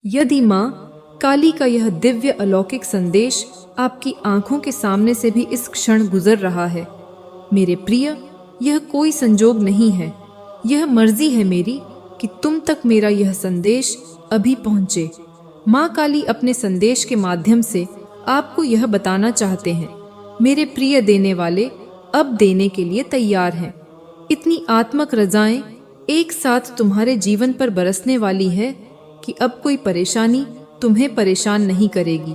यदि माँ काली का यह दिव्य अलौकिक संदेश आपकी आंखों के सामने से भी इस क्षण गुजर रहा है, मेरे प्रिय, यह कोई संजोग नहीं है, यह मर्जी है मेरी कि तुम तक मेरा यह संदेश अभी पहुँचे। माँ काली अपने संदेश के माध्यम से आपको यह बताना चाहते हैं, मेरे प्रिय देने वाले अब देने के लिए तैयार हैं। इतनी आत्मक रजाएं एक साथ तुम्हारे जीवन पर बरसने वाली है कि अब कोई परेशानी तुम्हें परेशान नहीं करेगी,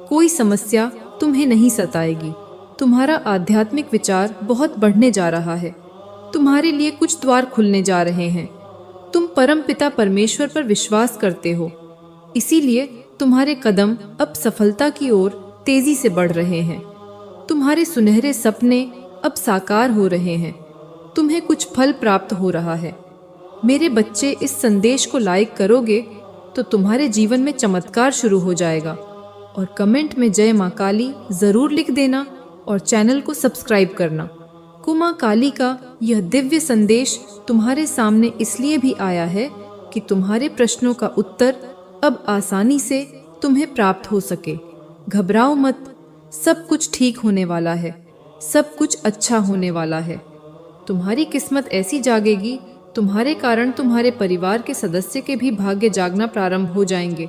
कोई समस्या तुम्हें नहीं सताएगी। तुम्हारा आध्यात्मिक विचार बहुत बढ़ने जा रहा है, तुम्हारे लिए कुछ द्वार खुलने जा रहे हैं। तुम परमपिता परमेश्वर पर विश्वास करते हो, इसीलिए तुम्हारे कदम अब सफलता की ओर तेजी से बढ़ रहे हैं। तुम्हारे सुनहरे सपने अब साकार हो रहे हैं, तुम्हें कुछ फल प्राप्त हो रहा है। मेरे बच्चे, इस संदेश को लाइक करोगे तो तुम्हारे जीवन में चमत्कार शुरू हो जाएगा। और कमेंट में जय माँ काली जरूर लिख देना और चैनल को सब्सक्राइब करना। माँ काली का यह दिव्य संदेश तुम्हारे सामने इसलिए भी आया है कि तुम्हारे प्रश्नों का उत्तर अब आसानी से तुम्हें प्राप्त हो सके। घबराओ मत, सब कुछ ठीक होने वाला है, सब कुछ अच्छा होने वाला है। तुम्हारी किस्मत ऐसी जागेगी, तुम्हारे कारण तुम्हारे परिवार के सदस्य के भी भाग्य जागना प्रारंभ हो जाएंगे।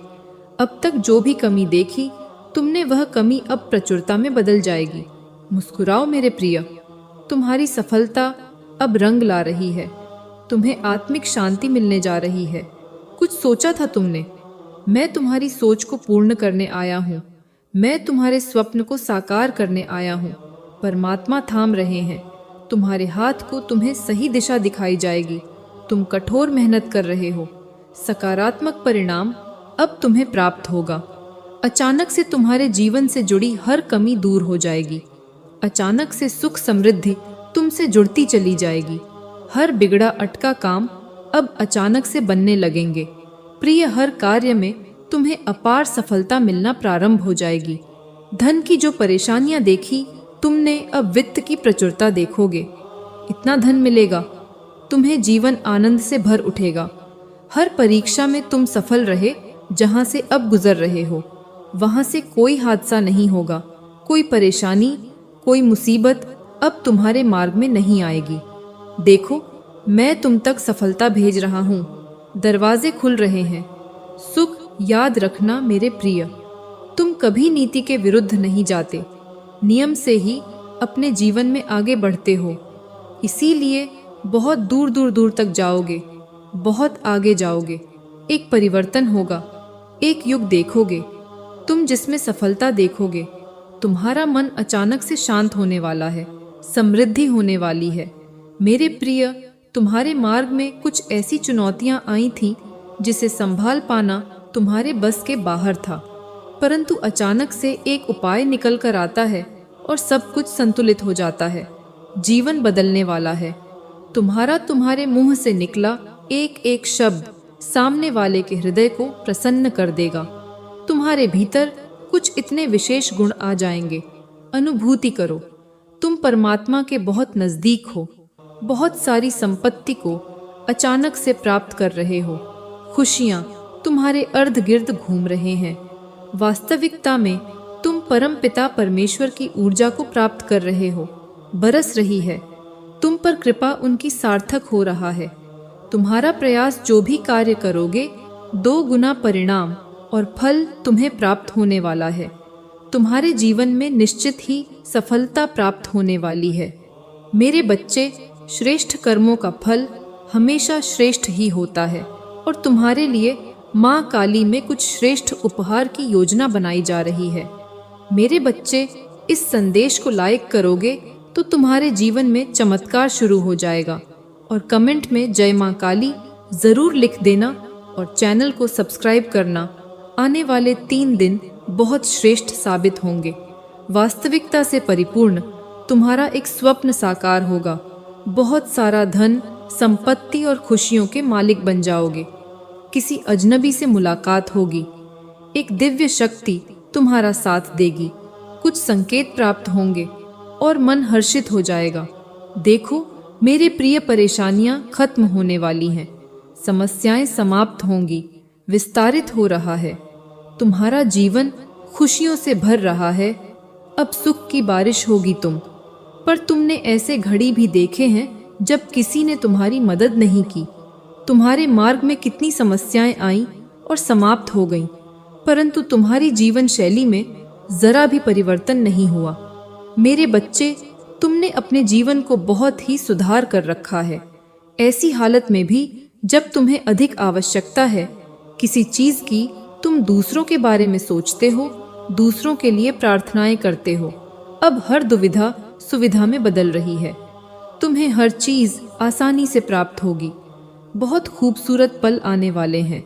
अब तक जो भी कमी देखी तुमने, वह कमी अब प्रचुरता में बदल जाएगी। मुस्कुराओ मेरे प्रिय, तुम्हारी सफलता अब रंग ला रही है, तुम्हें आत्मिक शांति मिलने जा रही है। कुछ सोचा था तुमने, मैं तुम्हारी सोच को पूर्ण करने आया हूँ, मैं तुम्हारे स्वप्न को साकार करने आया हूँ। परमात्मा थाम रहे हैं तुम्हारे हाथ को, तुम्हें सही दिशा दिखाई जाएगी। तुम कठोर मेहनत कर रहे हो, सकारात्मक परिणाम अब तुम्हें प्राप्त होगा। अचानक से तुम्हारे जीवन से जुड़ी हर कमी दूर हो जाएगी, अचानक से सुख समृद्धि तुमसे जुड़ती चली जाएगी। हर बिगड़ा अटका काम अब अचानक से बनने लगेंगे। प्रिय, हर कार्य में तुम्हें अपार सफलता मिलना प्रारंभ हो जाएगी। धन की जो परेशानियां देखी तुमने, अब वित्त की प्रचुरता देखोगे। इतना धन मिलेगा, तुम्हें जीवन आनंद से भर उठेगा। हर परीक्षा में तुम सफल रहे, जहां से अब गुजर रहे हो वहां से कोई हादसा नहीं होगा, कोई परेशानी, कोई मुसीबत अब तुम्हारे मार्ग में नहीं आएगी। देखो, मैं तुम तक सफलता भेज रहा हूँ, दरवाजे खुल रहे हैं। सुख याद रखना मेरे प्रिय, तुम कभी नीति के विरुद्ध नहीं जाते, नियम से ही अपने जीवन में आगे बढ़ते हो। इसीलिए बहुत दूर दूर दूर तक जाओगे, बहुत आगे जाओगे। एक परिवर्तन होगा, एक युग देखोगे तुम जिसमें सफलता देखोगे। तुम्हारा मन अचानक से शांत होने वाला है, समृद्धि होने वाली है। मेरे प्रिय, तुम्हारे मार्ग में कुछ ऐसी चुनौतियां आई थीं जिसे संभाल पाना तुम्हारे बस के बाहर था, परंतु अचानक से एक उपाय निकल कर आता है और सब कुछ संतुलित हो जाता है। जीवन बदलने वाला है। तुम्हारे मुंह से निकला एक एक शब्द सामने वाले के हृदय को प्रसन्न कर देगा। तुम्हारे भीतर कुछ इतने विशेष गुण आ जाएंगे। अनुभूति करो, तुम परमात्मा के बहुत नजदीक हो, बहुत सारी संपत्ति को अचानक से प्राप्त कर रहे हो। खुशियां तुम्हारे अर्ध गिर्द घूम रहे हैं। वास्तविकता में तुम परम पिता परमेश्वर की ऊर्जा को प्राप्त कर रहे हो, बरस रही है। तुम पर कृपा उनकी सार्थक हो रहा है। तुम्हारा प्रयास जो भी कार्य करोगे, 2 गुना परिणाम और फल तुम्हें प्राप्त होने वाला है। तुम्हारे जीवन में निश्चित ही सफलता प्राप्त होने वाली है। मेरे बच्चे, श्रेष्ठ कर्मों का फल हमेशा श्रेष्ठ ही होता है और तुम्हारे लिए माँ काली में कुछ श्रेष्ठ उपहार की योजना बनाई जा रही है। मेरे बच्चे, इस संदेश को लाइक करोगे तो तुम्हारे जीवन में चमत्कार शुरू हो जाएगा। और कमेंट में जय माँ काली जरूर लिख देना और चैनल को सब्सक्राइब करना। आने वाले 3 दिन बहुत श्रेष्ठ साबित होंगे। वास्तविकता से परिपूर्ण तुम्हारा एक स्वप्न साकार होगा। बहुत सारा धन, संपत्ति और खुशियों के मालिक बन जाओगे। किसी अजनबी से मुलाकात होगी, एक दिव्य शक्ति तुम्हारा साथ देगी। कुछ संकेत प्राप्त होंगे और मन हर्षित हो जाएगा। देखो मेरे प्रिय, परेशानियां खत्म होने वाली हैं, समस्याएं समाप्त होंगी, विस्तारित हो रहा है। तुम्हारा जीवन खुशियों से भर रहा है। अब सुख की बारिश होगी पर तुमने ऐसे घड़ी भी देखे हैं जब किसी ने तुम्हारी मदद नहीं की। तुम्हारे मार्ग में कितनी समस्याएं आईं और समाप्त हो गईं, परंतु तुम्हारी जीवन शैली में जरा भी परिवर्तन नहीं हुआ। मेरे बच्चे, तुमने अपने जीवन को बहुत ही सुधार कर रखा है। ऐसी हालत में भी जब तुम्हें अधिक आवश्यकता है किसी चीज की, तुम दूसरों के बारे में सोचते हो, दूसरों के लिए प्रार्थनाएं करते हो। अब हर दुविधा सुविधा में बदल रही है। तुम्हें हर चीज आसानी से प्राप्त होगी। बहुत खूबसूरत पल आने वाले हैं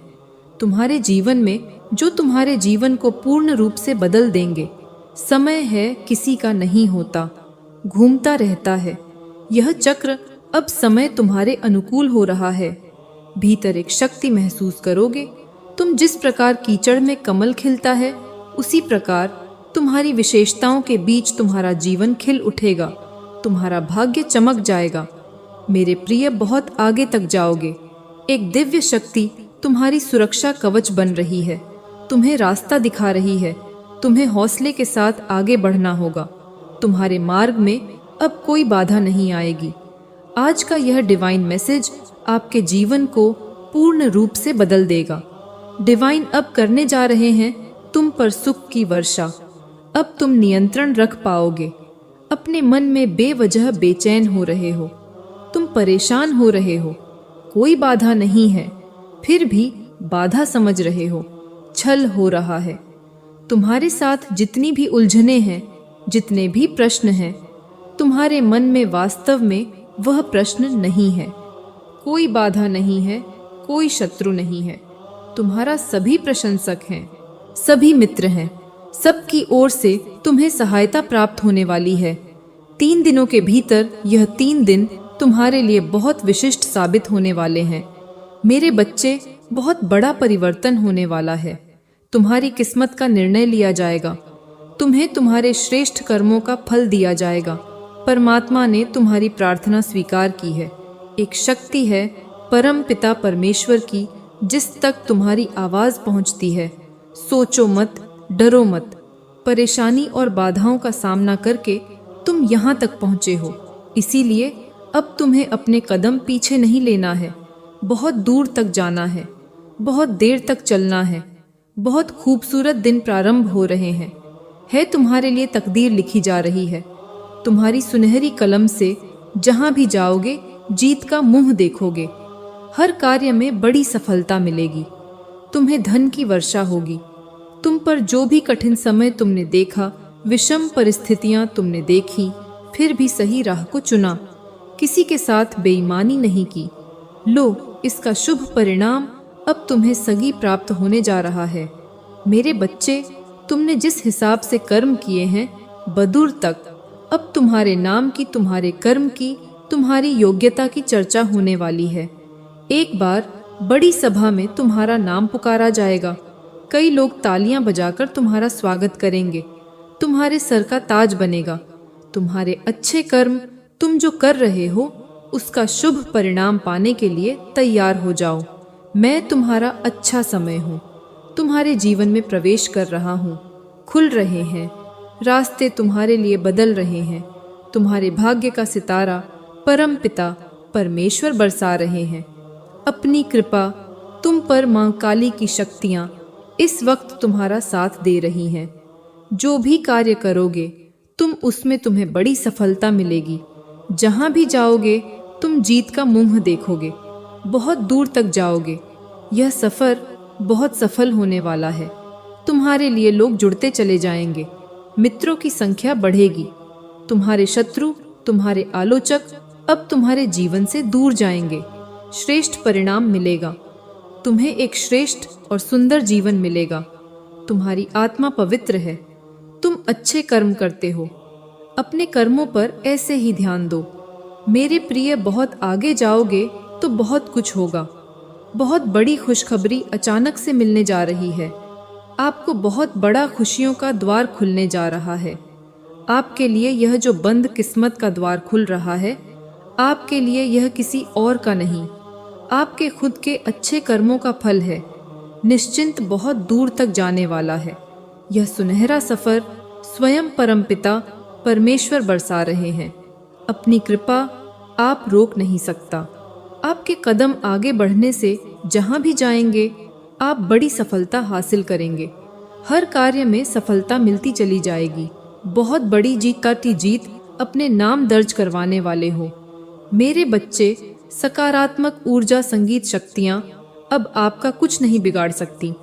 तुम्हारे जीवन में, जो तुम्हारे जीवन को पूर्ण रूप से बदल देंगे। समय है किसी का नहीं होता, घूमता रहता है। यह चक्र अब समय तुम्हारे अनुकूल हो रहा है। भीतर एक शक्ति महसूस करोगे। तुम जिस प्रकार कीचड़ में कमल खिलता है, उसी प्रकार तुम्हारी विशेषताओं के बीच तुम्हारा जीवन खिल उठेगा। तुम्हारा भाग्य चमक जाएगा। मेरे प्रिय, बहुत आगे तक जाओगे। एक दिव्य शक्ति तुम्हारी सुरक्षा कवच बन रही है, तुम्हें रास्ता दिखा रही है। तुम्हें हौसले के साथ आगे बढ़ना होगा। तुम्हारे मार्ग में अब कोई बाधा नहीं आएगी। आज का यह डिवाइन मैसेज आपके जीवन को पूर्ण रूप से बदल देगा। डिवाइन अब करने जा रहे हैं तुम पर सुख की वर्षा। अब तुम नियंत्रण रख पाओगे। अपने मन में बेवजह बेचैन हो रहे हो, तुम परेशान हो रहे हो, कोई बाधा नहीं है, फिर भी बाधा समझ रहे हो, छल हो रहा है। तुम्हारे साथ जितनी भी उलझने हैं, जितने भी प्रश्न हैं, तुम्हारे मन में वास्तव में वह प्रश्न नहीं है। कोई बाधा नहीं है, कोई शत्रु नहीं है। तुम्हारा सभी प्रशंसक हैं, सभी मित्र हैं। सबकी ओर से तुम्हें सहायता प्राप्त होने वाली है। 3 दिनों के भीतर यह 3 दिन तुम्हारे लिए बहुत विशिष्ट साबित होने वाले हैं। मेरे बच्चे, बहुत बड़ा परिवर्तन होने वाला है। तुम्हारी किस्मत का निर्णय लिया जाएगा। तुम्हें तुम्हारे श्रेष्ठ कर्मों का फल दिया जाएगा। परमात्मा ने तुम्हारी प्रार्थना स्वीकार की है। एक शक्ति है परम पिता परमेश्वर की, जिस तक तुम्हारी आवाज पहुंचती है। सोचो मत, डरो मत। परेशानी और बाधाओं का सामना करके तुम यहाँ तक पहुँचे हो, इसीलिए अब तुम्हें अपने कदम पीछे नहीं लेना है। बहुत दूर तक जाना है, बहुत देर तक चलना है। बहुत खूबसूरत दिन प्रारंभ हो रहे हैं। तुम्हारे लिए तकदीर लिखी जा रही है। तुम्हारी सुनहरी कलम से जहाँ भी जाओगे जीत का मुंह देखोगे। हर कार्य में बड़ी सफलता मिलेगी। तुम्हें धन की वर्षा होगी। तुम पर जो भी कठिन समय तुमने देखा, विषम परिस्थितियां तुमने देखी, फिर भी सही राह को चुना। किसी के साथ बेईमानी नहीं की। लो, इसका शुभ परिणाम अब तुम्हें सगी प्राप्त होने जा रहा है। मेरे बच्चे, तुमने जिस हिसाब से कर्म किए हैं, बदूर तक अब तुम्हारे नाम की, तुम्हारे कर्म की, तुम्हारी योग्यता की चर्चा होने वाली है। एक बार बड़ी सभा में तुम्हारा नाम पुकारा जाएगा। कई लोग तालियां बजाकर तुम्हारा स्वागत करेंगे। तुम्हारे सर का ताज बनेगा। तुम्हारे अच्छे कर्म तुम जो कर रहे हो, उसका शुभ परिणाम पाने के लिए तैयार हो जाओ। मैं तुम्हारा अच्छा समय हूँ। तुम्हारे जीवन में प्रवेश कर रहा हूँ। खुल रहे हैं रास्ते, तुम्हारे लिए बदल रहे हैं। तुम्हारे भाग्य का सितारा परम पिता परमेश्वर बरसा रहे हैं। अपनी कृपा तुम पर मां काली की शक्तियाँ इस वक्त तुम्हारा साथ दे रही हैं। जो भी कार्य करोगे उसमें तुम्हें बड़ी सफलता मिलेगी। जहाँ भी जाओगे तुम जीत का मुंह देखोगे। बहुत दूर तक जाओगे। यह सफ़र बहुत सफल होने वाला है। तुम्हारे लिए लोग जुड़ते चले जाएंगे। मित्रों की संख्या बढ़ेगी। तुम्हारे शत्रु, तुम्हारे आलोचक अब तुम्हारे जीवन से दूर जाएंगे। श्रेष्ठ परिणाम मिलेगा। तुम्हें एक श्रेष्ठ और सुंदर जीवन मिलेगा। तुम्हारी आत्मा पवित्र है। तुम अच्छे कर्म करते हो। अपने कर्मों पर ऐसे ही ध्यान दो। मेरे प्रिय, बहुत आगे जाओगे तो बहुत कुछ होगा। बहुत बड़ी खुशखबरी अचानक से मिलने जा रही है। आपको बहुत बड़ा खुशियों का द्वार खुलने जा रहा है। आपके लिए यह जो बंद किस्मत का द्वार खुल रहा है, आपके लिए यह किसी और का नहीं, आपके खुद के अच्छे कर्मों का फल है। निश्चिंत बहुत दूर तक जाने वाला है। यह सुनहरा सफर स्वयं परमपिता परमेश्वर बरसा रहे हैं। अपनी कृपा आप रोक नहीं सकता। आपके कदम आगे बढ़ने से जहां भी जाएंगे आप बड़ी सफलता हासिल करेंगे। हर कार्य में सफलता मिलती चली जाएगी। बहुत बड़ी जीत अपने नाम दर्ज करवाने वाले हो। मेरे बच्चे, सकारात्मक ऊर्जा संगीत शक्तियाँ अब आपका कुछ नहीं बिगाड़ सकती।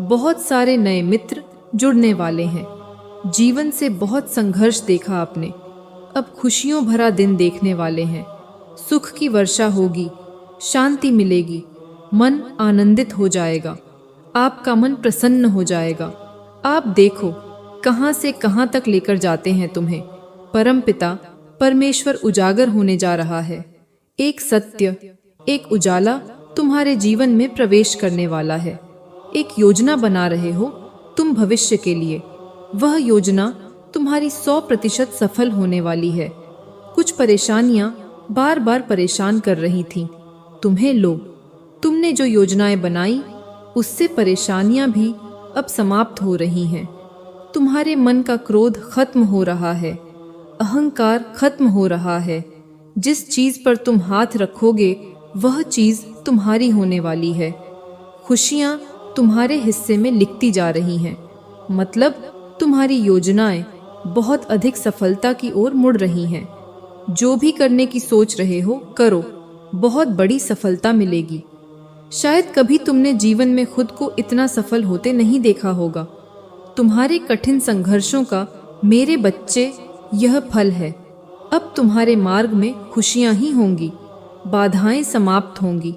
बहुत सारे नए मित्र जुड़ने वाले हैं। जीवन से बहुत संघर्ष देखा आपने, अब खुशियों भरा दिन देखने वाले हैं। सुख की वर्षा होगी, शांति मिलेगी, मन आनंदित हो जाएगा, आपका मन प्रसन्न हो जाएगा। आप देखो कहाँ से कहाँ तक लेकर जाते हैं तुम्हें। परमपिता परमेश्वर उजागर होने जा रहा है। एक सत्य, एक उजाला तुम्हारे जीवन में प्रवेश करने वाला है। एक योजना बना रहे हो तुम भविष्य के लिए। वह योजना तुम्हारी 100% सफल होने वाली है। कुछ परेशानियां बार बार परेशान कर रही थीं तुम्हें। लो, तुमने जो योजनाएं बनाई उससे परेशानियां भी अब समाप्त हो रही हैं। तुम्हारे मन का क्रोध खत्म हो रहा है, अहंकार खत्म हो रहा है। जिस चीज पर तुम हाथ रखोगे वह चीज तुम्हारी होने वाली है। खुशियां तुम्हारे हिस्से में लिखती जा रही हैं। मतलब तुम्हारी योजनाएं बहुत अधिक सफलता की ओर मुड़ रही हैं। जो भी करने की सोच रहे हो करो, बहुत बड़ी सफलता मिलेगी। शायद कभी तुमने जीवन में खुद को इतना सफल होते नहीं देखा होगा। तुम्हारे कठिन संघर्षों का मेरे बच्चे यह फल है। अब तुम्हारे मार्ग में खुशियां ही होंगी, बाधाएं समाप्त होंगी।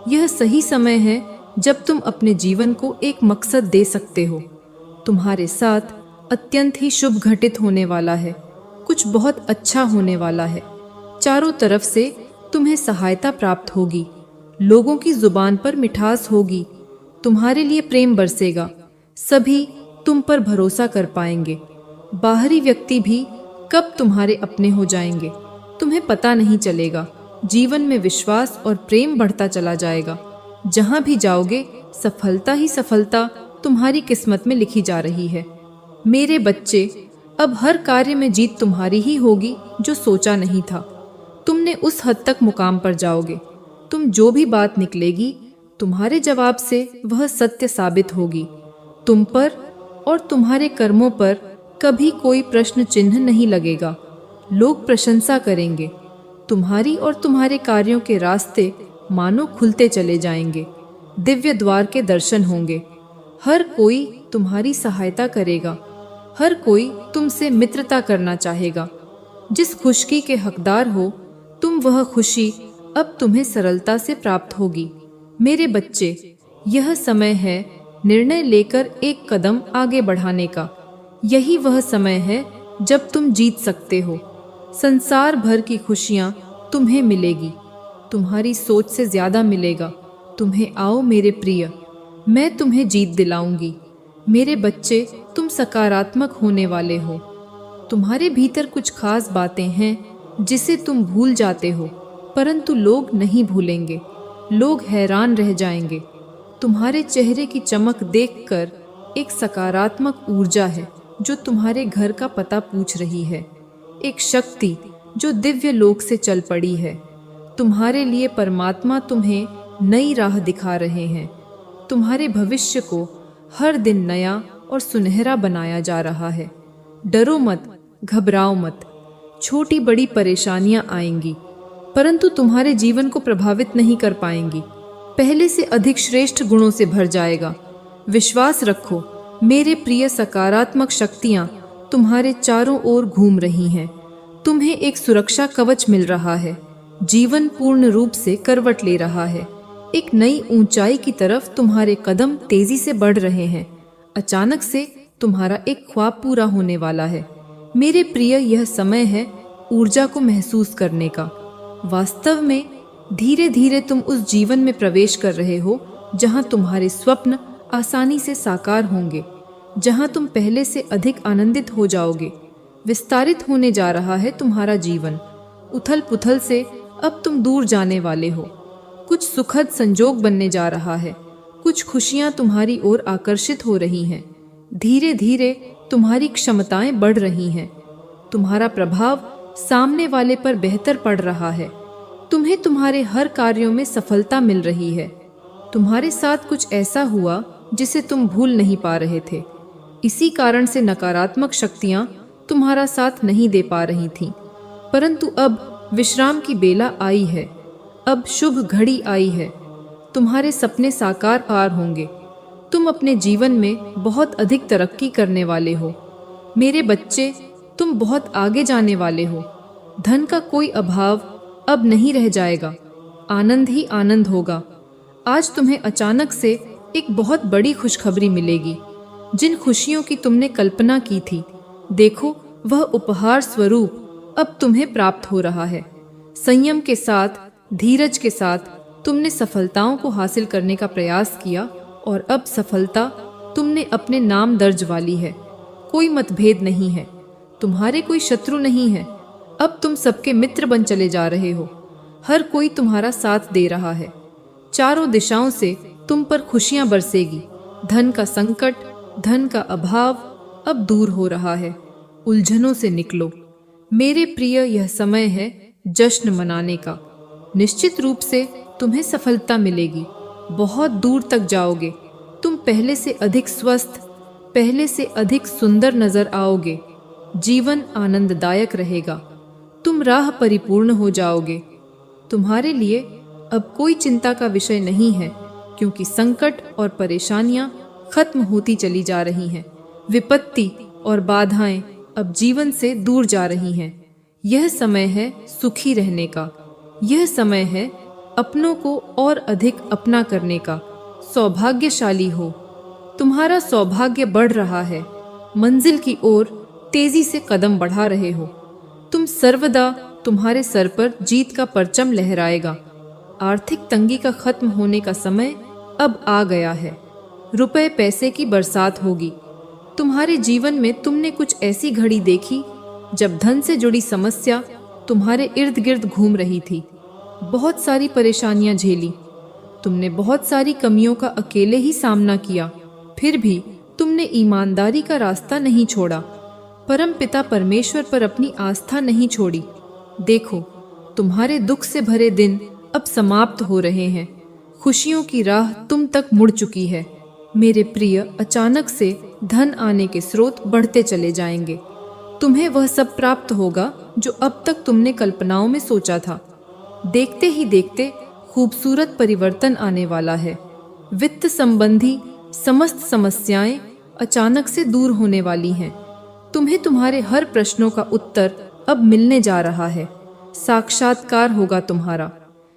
यह सही समय है जब तुम अपने जीवन को एक मकसद दे सकते हो। तुम्हारे साथ अत्यंत ही शुभ घटित होने वाला है। कुछ बहुत अच्छा होने वाला है। चारों तरफ से तुम्हें सहायता प्राप्त होगी। लोगों की जुबान पर मिठास होगी। तुम्हारे लिए प्रेम बरसेगा। सभी तुम पर भरोसा कर पाएंगे। बाहरी व्यक्ति भी कब तुम्हारे अपने हो जाएंगे तुम्हें पता नहीं चलेगा। जीवन में विश्वास और प्रेम बढ़ता चला जाएगा। जहां भी जाओगे सफलता ही सफलता तुम्हारी किस्मत में लिखी जा रही है। मेरे बच्चे, अब हर कार्य में जीत तुम्हारी ही होगी जो सोचा नहीं था। तुमने उस हद तक मुकाम पर जाओगे। तुम जो भी बात निकलेगी तुम्हारे जवाब से वह सत्य साबित होगी। तुम पर और तुम्हारे कर्मों पर कभी कोई प्रश्न चिन्ह नहीं लगेगा। लोग प्रशंसा करेंगे। तुम्हारी और तुम्हारे कार्यों के रास्ते मानो खुलते चले जाएंगे। दिव्य द्वार के दर्शन होंगे। हर कोई तुम्हारी सहायता करेगा। हर कोई तुमसे मित्रता करना चाहेगा। जिस खुशकी के हकदार हो तुम, वह खुशी अब तुम्हें सरलता से प्राप्त होगी। मेरे बच्चे, यह समय है निर्णय लेकर एक कदम आगे बढ़ाने का। यही वह समय है जब तुम जीत सकते हो। संसार भर की खुशियां तुम्हें मिलेगी। तुम्हारी सोच से ज्यादा मिलेगा। तुम्हें आओ मेरे प्रिय, मैं तुम्हें जीत दिलाऊंगी। मेरे बच्चे, तुम सकारात्मक होने वाले हो। तुम्हारे भीतर कुछ खास बातें हैं जिसे तुम भूल जाते हो, परंतु लोग नहीं भूलेंगे। लोग हैरान रह जाएंगे। तुम्हारे चेहरे की चमक देखकर एक सकारात्मक ऊर्जा है जो तुम्हारे घर का पता पूछ रही है। एक शक्ति जो दिव्य लोक से चल पड़ी है। तुम्हारे लिए परमात्मा तुम्हें नई राह दिखा रहे हैं। तुम्हारे भविष्य को हर दिन नया और सुनहरा बनाया जा रहा है। डरो मत, घबराओ मत। छोटी बड़ी परेशानियां आएंगी, परंतु तुम्हारे जीवन को प्रभावित नहीं कर पाएंगी। पहले से अधिक श्रेष्ठ गुणों से भर जाएगा। विश्वास रखो, मेरे प्रिय, सकारात्मक शक्तियां तुम्हारे चारों ओर घूम रही हैं। तुम्हें एक सुरक्षा कवच मिल रहा है। जीवन पूर्ण रूप से करवट ले रहा है। एक नई ऊंचाई की तरफ तुम्हारे कदम तेजी से बढ़ रहे हैं। अचानक से तुम्हारा एक ख्वाब पूरा होने वाला है। मेरे प्रिय, यह समय है ऊर्जा को महसूस करने का। वास्तव में धीरे धीरे तुम उस जीवन में प्रवेश कर रहे हो जहां तुम्हारे स्वप्न आसानी से साकार होंगे, जहां तुम पहले से अधिक आनंदित हो जाओगे। विस्तारित होने जा रहा है तुम्हारा जीवन। उथल पुथल से अब तुम दूर जाने वाले हो। कुछ सुखद संजोग बनने जा रहा है। कुछ खुशियां तुम्हारी ओर आकर्षित हो रही हैं। धीरे धीरे तुम्हारी क्षमताएं बढ़ रही हैं। तुम्हारा प्रभाव सामने वाले पर बेहतर पड़ रहा है। तुम्हें तुम्हारे हर कार्यों में सफलता मिल रही है। तुम्हारे साथ कुछ ऐसा हुआ जिसे तुम भूल नहीं पा रहे थे। इसी कारण से नकारात्मक शक्तियां तुम्हारा साथ नहीं दे पा रही थीं। परंतु अब विश्राम की बेला आई है। अब शुभ घड़ी आई है। तुम्हारे सपने साकार होंगे। तुम अपने जीवन में बहुत अधिक तरक्की करने वाले हो। मेरे बच्चे, तुम बहुत आगे जाने वाले हो। धन का कोई अभाव अब नहीं रह जाएगा। आनंद ही आनंद होगा। आज तुम्हें अचानक से एक बहुत बड़ी खुशखबरी मिलेगी। जिन खुशियों की तुमने कल्पना की थी, देखो वह उपहार स्वरूप अब तुम्हें प्राप्त हो रहा है। संयम के साथ, धीरज के साथ तुमने सफलताओं को हासिल करने का प्रयास किया और अब सफलता तुमने अपने नाम दर्ज वाली है। कोई मतभेद नहीं है, तुम्हारे कोई शत्रु नहीं है। अब तुम सबके मित्र बन चले जा रहे हो। हर कोई तुम्हारा साथ दे रहा है। चारों दिशाओं से तुम पर खुशियां बरसेगी। धन का संकट, धन का अभाव अब दूर हो रहा है। उलझनों से निकलो मेरे प्रिय। यह समय है जश्न मनाने का। निश्चित रूप से तुम्हें सफलता मिलेगी। बहुत दूर तक जाओगे। तुम पहले से अधिक स्वस्थ, पहले से अधिक सुंदर नजर आओगे। जीवन आनंददायक रहेगा। तुम राह परिपूर्ण हो जाओगे। तुम्हारे लिए अब कोई चिंता का विषय नहीं है, क्योंकि संकट और परेशानियां खत्म होती चली जा रही हैं। विपत्ति और बाधाएं अब जीवन से दूर जा रही हैं। यह समय है सुखी रहने का। यह समय है अपनों को और अधिक अपना करने का। सौभाग्यशाली हो। तुम्हारा सौभाग्य बढ़ रहा है। मंजिल की ओर तेजी से कदम बढ़ा रहे हो। तुम सर्वदा, तुम्हारे सर पर जीत का परचम लहराएगा। आर्थिक तंगी का खत्म होने का समय अब आ गया है। रुपए पैसे की बरसात होगी। तुम्हारे जीवन में तुमने कुछ ऐसी घड़ी देखी जब धन से जुड़ी समस्या तुम्हारे इर्द गिर्द घूम रही थी। बहुत सारी परेशानियां झेली। तुमने बहुत सारी कमियों का अकेले ही सामना किया। फिर भी तुमने ईमानदारी का रास्ता नहीं छोड़ा। परम पिता परमेश्वर पर अपनी आस्था नहीं छोड़ी। देखो, तुम्हारे दुख से भरे दिन अब समाप्त हो रहे हैं। खुशियों की राह तुम तक मुड़ चुकी है। मेरे प्रिय, अचानक से धन आने के स्रोत बढ़ते चले जाएंगे। तुम्हें वह सब प्राप्त होगा जो अब तक तुमने कल्पनाओं में सोचा था। देखते ही देखते खूबसूरत परिवर्तन आने वाला है। वित्त संबंधी समस्त समस्याएं अचानक से दूर होने वाली हैं। तुम्हें तुम्हारे हर प्रश्नों का उत्तर अब मिलने जा रहा है। साक्षात्कार होगा तुम्हारा।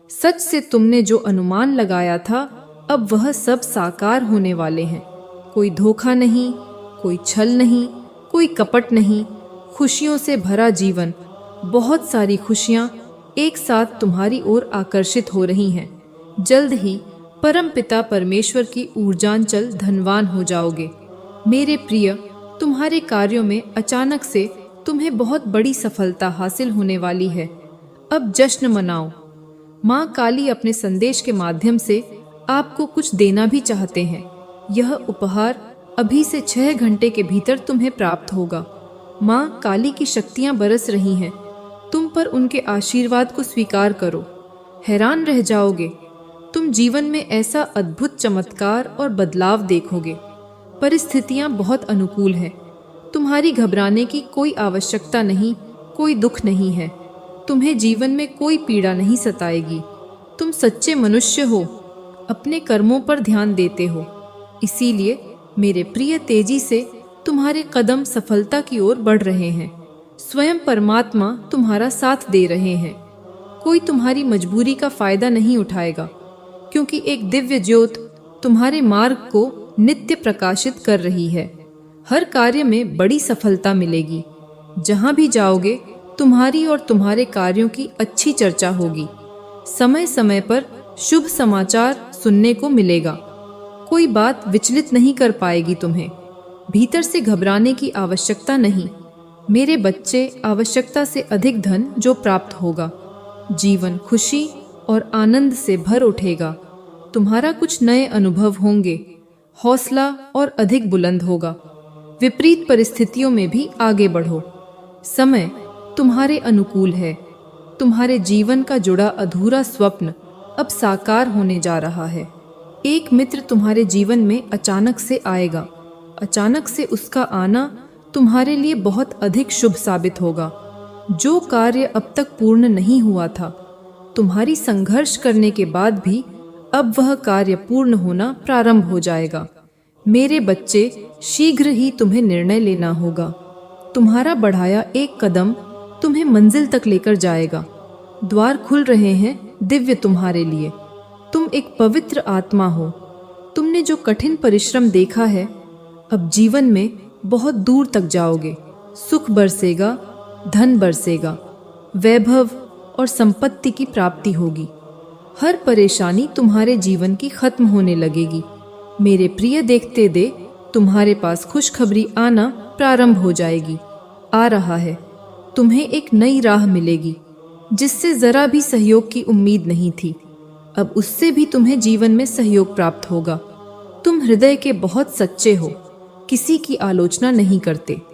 सच से तुमने जो अनुमान लगाया था, अब वह सब साकार होने वाले हैं। कोई धोखा नहीं, कोई छल नहीं, कोई कपट नहीं। खुशियों से भरा जीवन। बहुत सारी खुशियां एक साथ तुम्हारी ओर आकर्षित हो रही हैं। जल्द ही परम पिता परमेश्वर की ऊर्जांचल धनवान हो जाओगे। मेरे प्रिय, तुम्हारे कार्यों में अचानक से तुम्हें बहुत बड़ी सफलता हासिल होने वाली है। अब जश्न मनाओ। माँ काली अपने संदेश के माध्यम से आपको कुछ देना भी चाहते हैं। यह उपहार अभी से 6 घंटे के भीतर तुम्हें प्राप्त होगा। माँ काली की शक्तियाँ बरस रही हैं। तुम पर उनके आशीर्वाद को स्वीकार करो। हैरान रह जाओगे। तुम जीवन में ऐसा अद्भुत चमत्कार और बदलाव देखोगे। परिस्थितियाँ बहुत अनुकूल हैं। तुम्हारी घबराने की कोई आवश्यकता नहीं, कोई दुख नहीं है। तुम्हें जीवन में कोई पीड़ा नहीं सताएगी। तुम सच्चे मनुष्य हो, अपने कर्मों पर ध्यान देते हो। इसीलिए मेरे प्रिय, तेजी से तुम्हारे कदम सफलता की ओर बढ़ रहे हैं। स्वयं परमात्मा तुम्हारा साथ दे रहे हैं। कोई तुम्हारी मजबूरी का फायदा नहीं उठाएगा, क्योंकि एक दिव्य ज्योत तुम्हारे मार्ग को नित्य प्रकाशित कर रही है। हर कार्य में बड़ी सफलता मिलेगी। जहां भी जाओगे, तुम्हारी और तुम्हारे कार्यों की अच्छी चर्चा होगी। समय समय पर शुभ समाचार सुनने को मिलेगा। कोई बात विचलित नहीं कर पाएगी तुम्हें। भीतर से घबराने की आवश्यकता नहीं। मेरे बच्चे, आवश्यकता से अधिक धन जो प्राप्त होगा। जीवन खुशी और आनंद से भर उठेगा। तुम्हारा कुछ नए अनुभव होंगे, हौसला और अधिक बुलंद होगा। विपरीत परिस्थितियों में भी आगे बढ़ो। समय तुम्हारे अनुकूल है। तुम्हारे जीवन का जुड़ा अधूरा स्वप्न अब साकार होने जा रहा है। एक मित्र तुम्हारे जीवन में अचानक से आएगा। अचानक से उसका आना तुम्हारे लिए बहुत अधिक शुभ साबित होगा। जो कार्य अब तक पूर्ण नहीं हुआ था, तुम्हारी संघर्ष करने के बाद भी अब वह कार्य पूर्ण होना प्रारंभ हो जाएगा। मेरे बच्चे, शीघ्र ही तुम्हें निर्णय लेना होगा। तुम्हारा बढ़ाया एक कदम तुम्हें मंजिल तक लेकर जाएगा। द्वार खुल रहे हैं दिव्य तुम्हारे लिए। तुम एक पवित्र आत्मा हो। तुमने जो कठिन परिश्रम देखा है, अब जीवन में बहुत दूर तक जाओगे। सुख बरसेगा, धन बरसेगा, वैभव और संपत्ति की प्राप्ति होगी। हर परेशानी तुम्हारे जीवन की खत्म होने लगेगी। मेरे प्रिय, देखते दे तुम्हारे पास खुशखबरी आना प्रारंभ हो जाएगी। आ रहा है। तुम्हें एक नई राह मिलेगी जिससे जरा भी सहयोग की उम्मीद नहीं थी। अब उससे भी तुम्हें जीवन में सहयोग प्राप्त होगा। तुम हृदय के बहुत सच्चे हो, किसी की आलोचना नहीं करते।